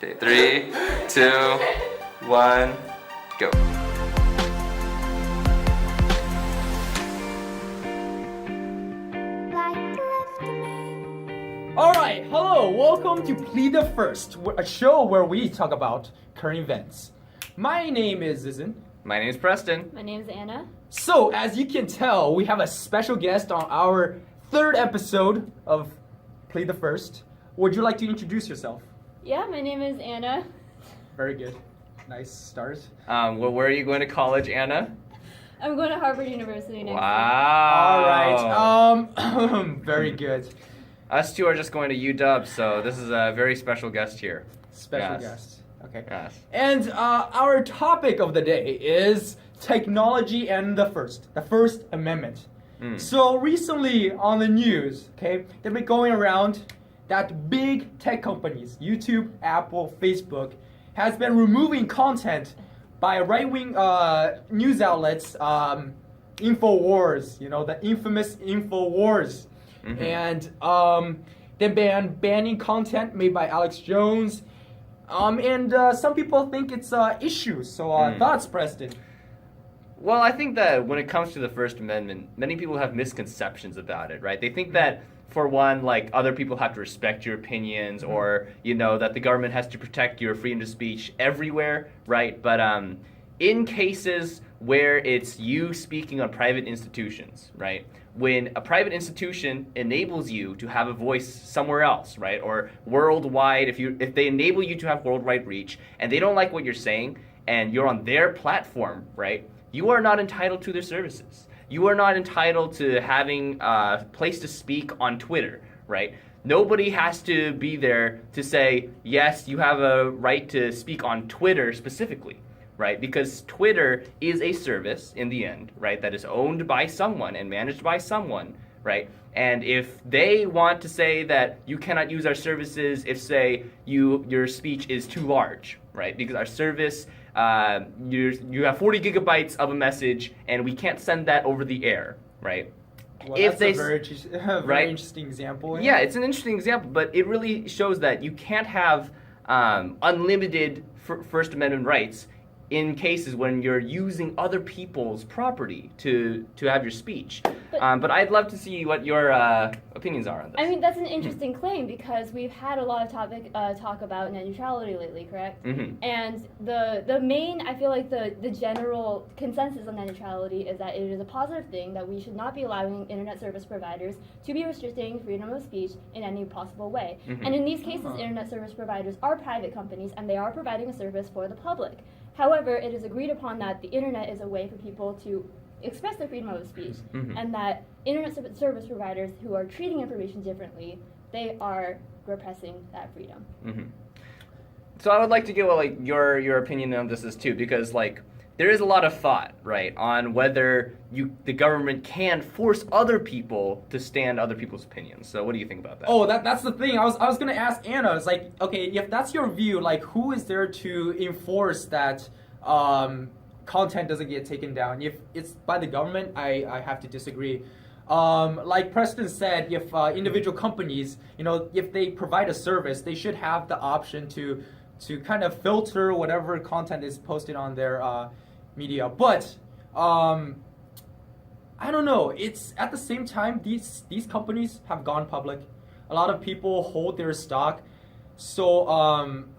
Okay, 3, 2, 1, go. Alright, hello, welcome to Plead the First, a show where we talk about current events. My name is Zizin. My name is Preston. My name's Anna. So, as you can tell, we have a special guest on our third episode of Plead the First. Would you like to introduce yourself? Yeah, my name is Anna. Very good. Nice start. Well, where are you going to college, Anna? I'm going to Harvard University next Wow. Alright, very good. Us two are just going to UW, so this is a very special guest here. Special Yes. guest. Okay. Yes. And our topic of the day is technology and the First Amendment. So recently on the news, okay, they've been going around that big tech companies, YouTube, Apple, Facebook, has been removing content by right-wing news outlets, InfoWars, you know, the infamous InfoWars. And they've been banning content made by Alex Jones. And some people think it's issues. So thoughts, Preston? Well, I think that when it comes to the First Amendment, many people have misconceptions about it, right? They think that, for one, like, other people have to respect your opinions, or, you know, that the government has to protect your freedom of speech everywhere, right? But in cases where it's you speaking on private institutions, right? When a private institution enables you to have a voice somewhere else, right? Or worldwide, if they enable you to have worldwide reach, and they don't like what you're saying, and you're on their platform, right? You are not entitled to their services. You are not entitled to having a place to speak on Twitter, right? Nobody has to be there to say, yes, you have a right to speak on Twitter specifically, right? Because Twitter is a service in the end, right, that is owned by someone and managed by someone, right? And if they want to say that you cannot use our services if, say, your speech is too large, right? Because our service, you have 40 gigabytes of a message and we can't send that over the air, right? Well, that's a very interesting example. Yeah, it's an interesting example, but it really shows that you can't have unlimited First Amendment rights in cases when you're using other people's property to have your speech. But I'd love to see what your opinions are on this. I mean, that's an interesting claim because we've had a lot of talk about net neutrality lately, correct? And the main, I feel like the general consensus on net neutrality is that it is a positive thing, that we should not be allowing internet service providers to be restricting freedom of speech in any possible way. And in these cases, internet service providers are private companies and they are providing a service for the public. However, it is agreed upon that the internet is a way for people to express their freedom of speech, and that internet service providers who are treating information differently, they are repressing that freedom. So I would like to get your opinion on this too, because there is a lot of thought, right, on whether the government can force other people to stand other people's opinions. So what do you think about that? Oh, that's the thing. I was gonna ask Anna. It's like, okay, if that's your view, like, who is there to enforce that content doesn't get taken down? If it's by the government, I have to disagree. Like Preston said, if individual companies, you know, if they provide a service, they should have the option to kind of filter whatever content is posted on their media. But I don't know. It's at the same time, these companies have gone public. A lot of people hold their stock. So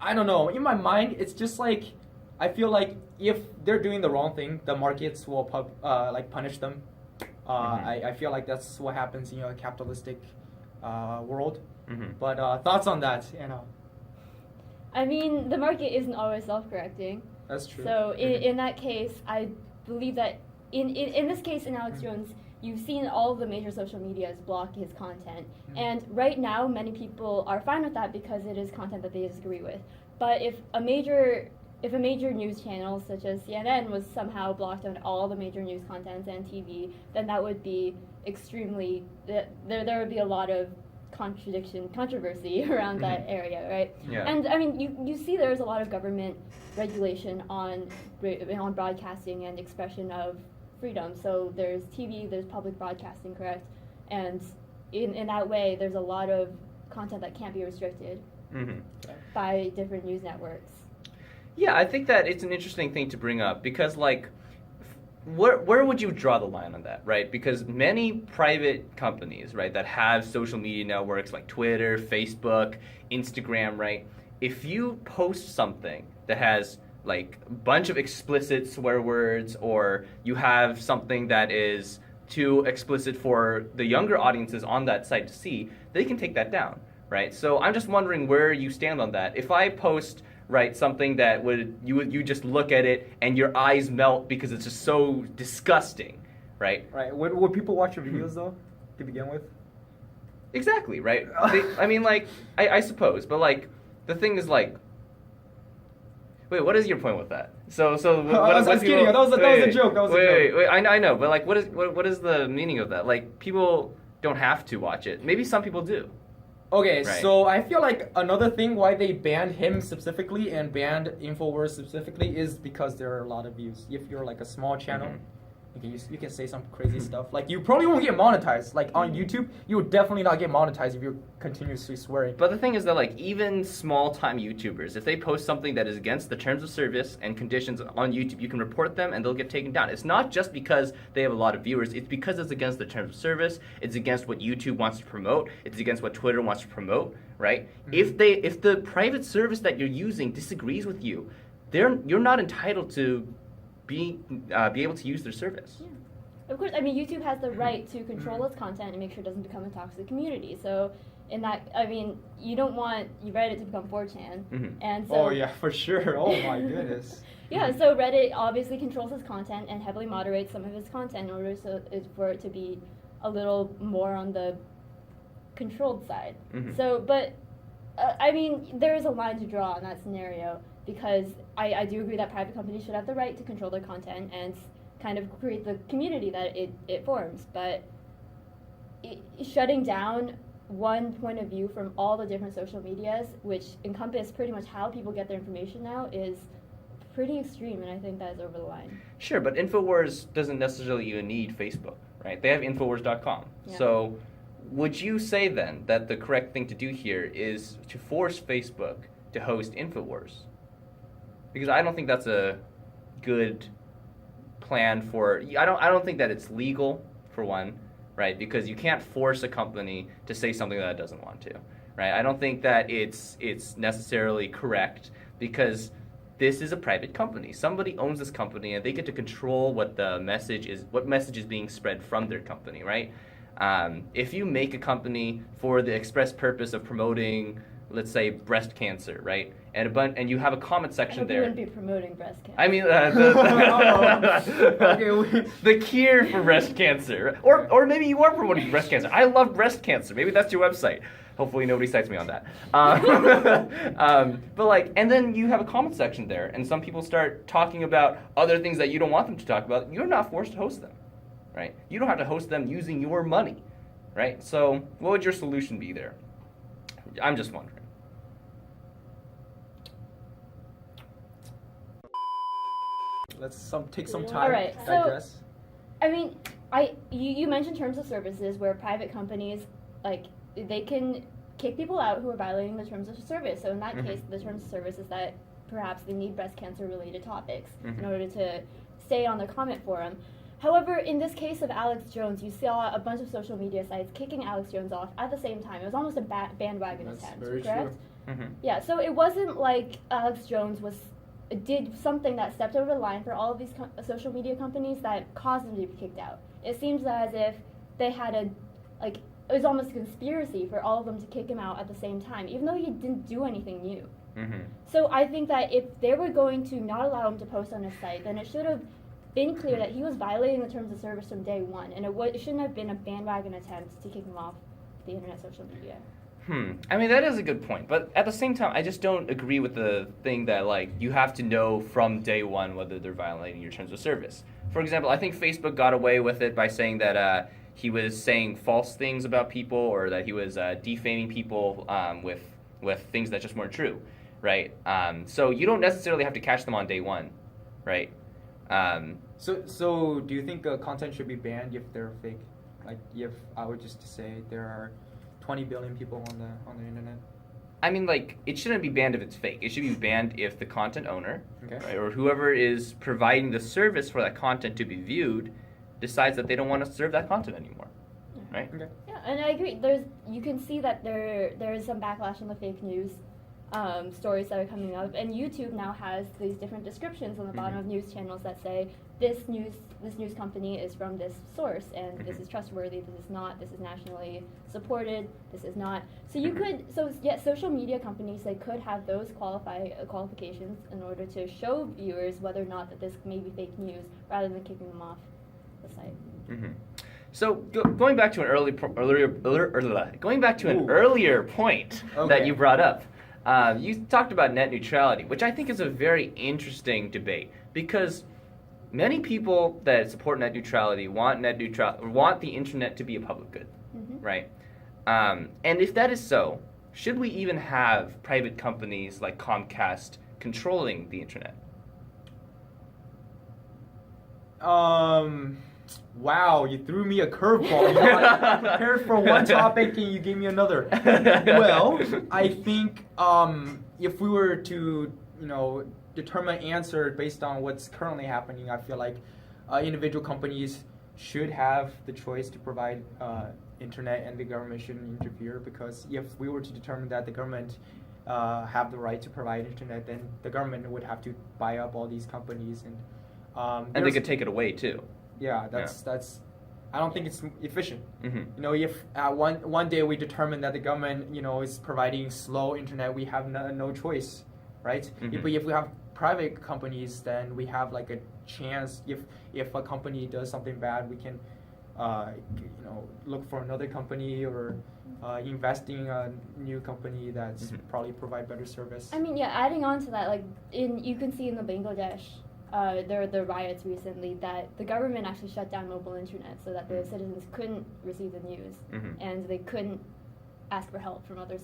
I don't know. In my mind, it's just like, I feel like if they're doing the wrong thing, the markets will punish them. I feel like that's what happens in a capitalistic world. But thoughts on that, Anna? I mean, the market isn't always self-correcting. That's true. So in that case, I believe that in this case, in Alex Jones, you've seen all of the major social medias block his content. And right now, many people are fine with that because it is content that they disagree with. But if a major news channel such as CNN was somehow blocked on all the major news contents and TV, then that would be extremely, there would be a lot of controversy around that area, right? Yeah. And I mean, you see there's a lot of government regulation on broadcasting and expression of freedom. So there's TV, there's public broadcasting, correct? And in that way, there's a lot of content that can't be restricted Mm-hmm. by different news networks. Yeah, I think that it's an interesting thing to bring up because, like, where would you draw the line on that, right? Because many private companies, right, that have social media networks like Twitter, Facebook, Instagram, right, if you post something that has like a bunch of explicit swear words, or you have something that is too explicit for the younger audiences on that site to see, they can take that down, right? So I'm just wondering where you stand on that. If I post, right, something that you just look at it and your eyes melt because it's just so disgusting, right? Right. Would people watch your videos though, to begin with? Exactly, right? I mean, like, I suppose, but like, the thing is, like, wait, what is your point with that? So I was kidding. That was a joke. That was a joke. Wait, I know, but like, what is the meaning of that? Like, people don't have to watch it. Maybe some people do. Okay, Right. so I feel like another thing why they banned him specifically and banned InfoWars specifically is because there are a lot of views. If you're like a small channel, you can say some crazy stuff. Like, you probably won't get monetized. Like, on YouTube, you would definitely not get monetized if you're continuously swearing. But the thing is that, like, even small-time YouTubers, if they post something that is against the terms of service and conditions on YouTube, you can report them and they'll get taken down. It's not just because they have a lot of viewers. It's because it's against the terms of service. It's against what YouTube wants to promote. It's against what Twitter wants to promote, right? If the private service that you're using disagrees with you, you're not entitled to be able to use their service. Yeah. Of course, I mean, YouTube has the right to control its content and make sure it doesn't become a toxic community. So, in that, I mean, you don't want Reddit to become 4chan. And so, Oh yeah, for sure. Oh my goodness. yeah, so Reddit obviously controls its content and heavily moderates some of its content in order for it to be a little more on the controlled side. So, but, I mean, there is a line to draw in that scenario, because I do agree that private companies should have the right to control their content and kind of create the community that it forms. But shutting down one point of view from all the different social medias, which encompass pretty much how people get their information now, is pretty extreme, and I think that is over the line. Sure, but InfoWars doesn't necessarily even need Facebook, right? They have Infowars.com. Yeah. So would you say then that the correct thing to do here is to force Facebook to host InfoWars? Because I don't think that's a good plan for. I don't think that it's legal, for one, right? Because you can't force a company to say something that it doesn't want to, right? I don't think that it's necessarily correct, because this is a private company. Somebody owns this company, and they get to control what message is being spread from their company, right? If you make a company for the express purpose of promoting, let's say, breast cancer, right? And you have a comment section there. You wouldn't be promoting breast cancer. I mean, Okay. the cure for breast cancer, or maybe you are promoting breast cancer. I love breast cancer. Maybe that's your website. Hopefully nobody cites me on that. But like, and then you have a comment section there, and some people start talking about other things that you don't want them to talk about. You're not forced to host them, right? You don't have to host them using your money, right? So what would your solution be there? I'm just wondering. Let's take some time. All right, to so digest. I mean, you mentioned terms of services where private companies, like, they can kick people out who are violating the terms of service. So in that case, the terms of service is that perhaps they need breast cancer related topics in order to stay on the comment forum. However, in this case of Alex Jones, you saw a bunch of social media sites kicking Alex Jones off at the same time. It was almost a bandwagon That's attempt, very correct? true. Yeah, so it wasn't like Alex Jones did something that stepped over the line for all of these social media companies that caused him to be kicked out. It seems as if they had it was almost a conspiracy for all of them to kick him out at the same time, even though he didn't do anything new. So I think that if they were going to not allow him to post on his site, then it should have been clear that he was violating the terms of service from day one, and it shouldn't have been a bandwagon attempt to kick him off the internet social media. I mean, that is a good point, but at the same time, I just don't agree with the thing that, like, you have to know from day one whether they're violating your terms of service. For example, I think Facebook got away with it by saying that he was saying false things about people, or that he was defaming people with things that just weren't true, right? So you don't necessarily have to catch them on day one, right? So do you think content should be banned if they're fake? Like, if I were just to say there are 20 billion people on the internet. I mean, like, it shouldn't be banned if it's fake. It should be banned if the content owner, Okay. right, or whoever is providing the service for that content to be viewed decides that they don't want to serve that content anymore, right? Okay. Yeah, and I agree. You can see that there is some backlash on the fake news stories that are coming up, and YouTube now has these different descriptions on the bottom of news channels that say this news company is from this source, and this is trustworthy. This is not. This is nationally supported. This is not. So you could. So yeah, social media companies, they could have those qualifications in order to show viewers whether or not that this may be fake news, rather than kicking them off the site. So going back to an earlier point that Okay. you brought up, you talked about net neutrality, which I think is a very interesting debate, because many people that support net neutrality want the internet to be a public good, right? And if that is so, should we even have private companies like Comcast controlling the internet? Wow, you threw me a curveball. You know, I prepared for one topic and you gave me another. Well, I think if we were to, determine an answer based on what's currently happening, I feel like individual companies should have the choice to provide internet, and the government shouldn't interfere, because if we were to determine that the government have the right to provide internet, then the government would have to buy up all these companies, And they could take it away too. Yeah, that's. I don't think it's efficient. Mm-hmm. If one day we determine that the government, is providing slow internet, we have no choice, right? Mm-hmm. But if we have private companies, then we have like a chance. If a company does something bad, we can, look for another company, or investing in a new company that's probably provide better service. I mean, yeah, adding on to that, you can see in the Bangladesh, there were the riots recently, that the government actually shut down mobile internet so that the citizens couldn't receive the news, and they couldn't ask for help from other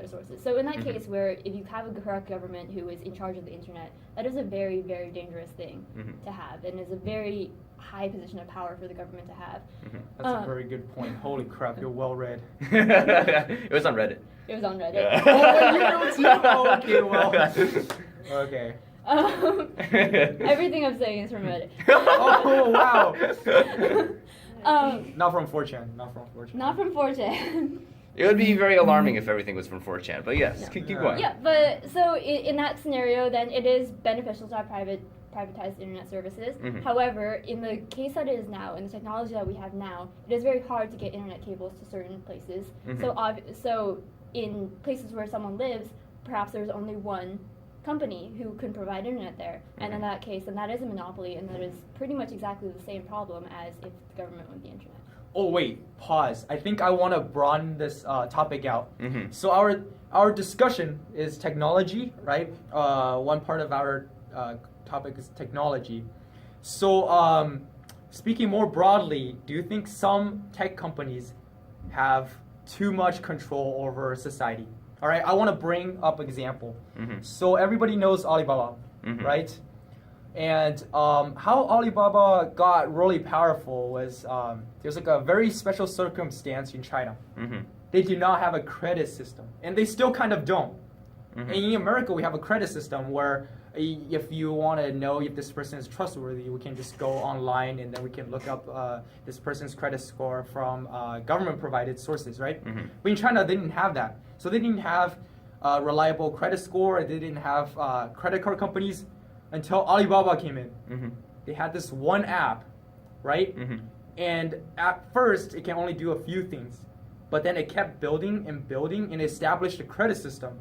sources. So in that case, where if you have a corrupt government who is in charge of the internet, that is a very, very dangerous thing to have, and is a very high position of power for the government to have. That's a very good point. Holy crap, you're well read. It was on Reddit. It was on Reddit. Yeah. Oh, you know too? Oh, okay, well. Okay. Everything I'm saying is from Reddit. Oh, wow. Um, Not from 4chan. Not from 4chan. Not from 4chan. It would be very alarming if everything was from 4chan, but yes, keep going. Yeah, but so in that scenario, then it is beneficial to have privatized internet services. However, in the case that it is now, in the technology that we have now, it is very hard to get internet cables to certain places. So in places where someone lives, perhaps there's only one company who can provide internet there, and in that case, then that is a monopoly, and that is pretty much exactly the same problem as if the government owned the internet. Oh wait, pause. I think I want to broaden this topic out. So our discussion is technology, right? One part of our topic is technology. So speaking more broadly, do you think some tech companies have too much control over society? All right, I want to bring up an example. So everybody knows Alibaba, right? And how Alibaba got really powerful was there's like a very special circumstance in China. They do not have a credit system, and they still kind of don't. And in America, we have a credit system where if you want to know if this person is trustworthy, we can just go online and then we can look up this person's credit score from government-provided sources, right? But in China, they didn't have that. So they didn't have reliable credit score. They didn't have credit card companies until Alibaba came in. They had this one app, right? And at first, it can only do a few things. But then it kept building and building and established a credit system.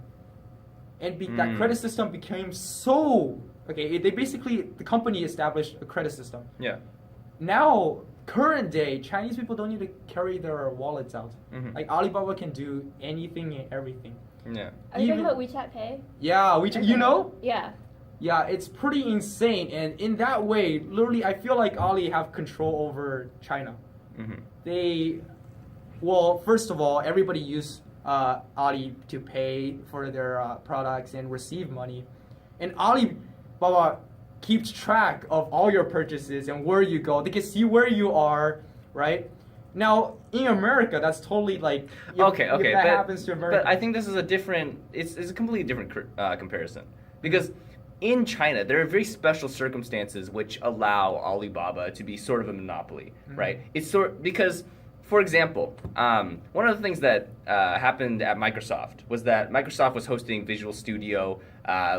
And that credit system became so... Okay, the company established a credit system. Yeah. Now, current day, Chinese people don't need to carry their wallets out. Like Alibaba can do anything and everything. Yeah. Are you talking about WeChat Pay? Yeah, WeChat, you know? Yeah. Yeah, it's pretty insane. And in that way, literally, I feel like Ali have control over China. Well, first of all, everybody use Ali to pay for their products and receive money. And Alibaba keeps track of all your purchases and where you go. They can see where you are, right? Now, in America, that's totally like if, Okay, if that happens to America. but I think this is a different. It's a completely different comparison because in China there are very special circumstances which allow Alibaba to be sort of a monopoly, right? It's because, for example, one of the things that happened at Microsoft was that Microsoft was hosting Visual Studio,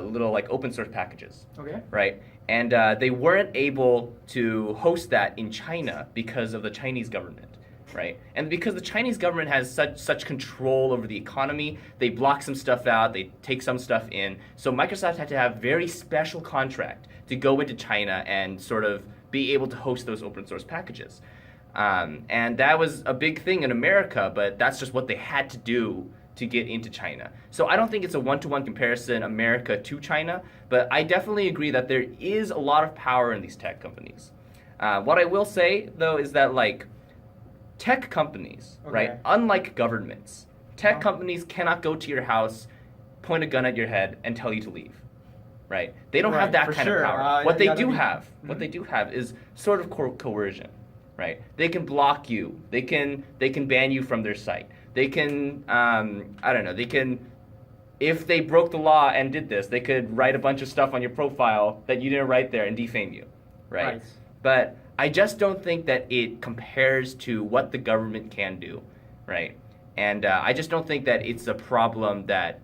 little like open source packages, Okay. right? And they weren't able to host that in China because of the Chinese government. Right, and because the Chinese government has such control over the economy, they block some stuff out, they take some stuff in. So Microsoft had to have very special contract to go into China and sort of be able to host those open source packages. And that was a big thing in America, but that's just what they had to do to get into China. So I don't think it's a one-to-one comparison, America to China, but I definitely agree that there is a lot of power in these tech companies. What I will say, though, is that like tech companies, right, unlike governments, tech companies cannot go to your house, point a gun at your head, and tell you to leave. Right? They don't have that kind of power. What they do have is sort of coercion. Right? They can block you. They can ban you from their site. They can I don't know. They can, if they broke the law and did this, they could write a bunch of stuff on your profile that you didn't write there and defame you. Right? But I just don't think that it compares to what the government can do, right? And I just don't think that it's a problem that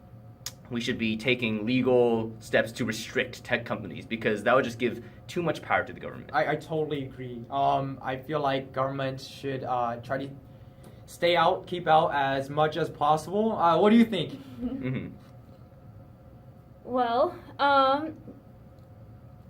we should be taking legal steps to restrict tech companies because that would just give too much power to the government. I totally agree. I feel like government should try to stay out, keep out as much as possible. What do you think? Mm-hmm. Well,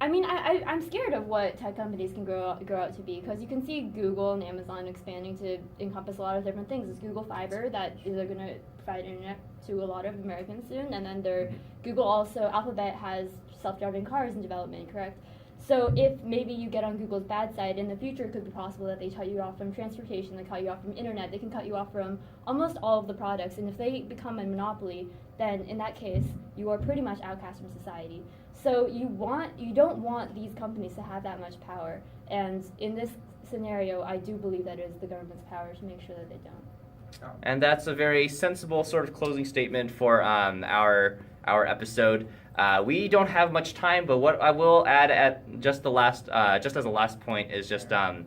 I mean, I'm scared of what tech companies can grow out to be because you can see Google and Amazon expanding to encompass a lot of different things. There's Google Fiber that is going to provide internet to a lot of Americans soon, and then Google also, Alphabet has self-driving cars in development, correct? So if maybe you get on Google's bad side, in the future it could be possible that they cut you off from transportation, they cut you off from internet, they can cut you off from almost all of the products, and if they become a monopoly, then in that case, you are pretty much outcast from society. So you don't want these companies to have that much power, and in this scenario, I do believe that it is the government's power to make sure that they don't. And that's a very sensible sort of closing statement for our episode. We don't have much time, but what I will add at just as a last point is just the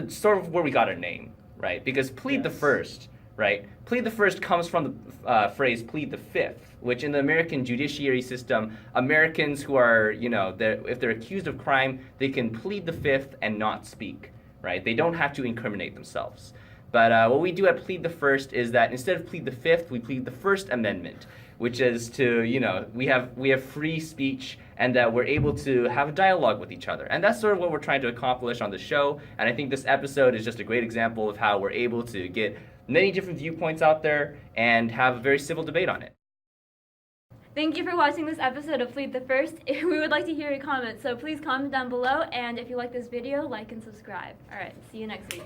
sort of where we got our name, right? Because Plead the First, right? Plead the First comes from the phrase Plead the Fifth, which in the American judiciary system, Americans who are, if they're accused of crime, they can plead the Fifth and not speak, right? They don't have to incriminate themselves. But what we do at Plead the First is that instead of Plead the Fifth, we plead the First Amendment, which is to, we have free speech and that we're able to have a dialogue with each other. And that's sort of what we're trying to accomplish on the show. And I think this episode is just a great example of how we're able to get many different viewpoints out there and have a very civil debate on it. Thank you for watching this episode of Plead the First. We would like to hear your comments, so please comment down below. And if you like this video, like and subscribe. All right, see you next week.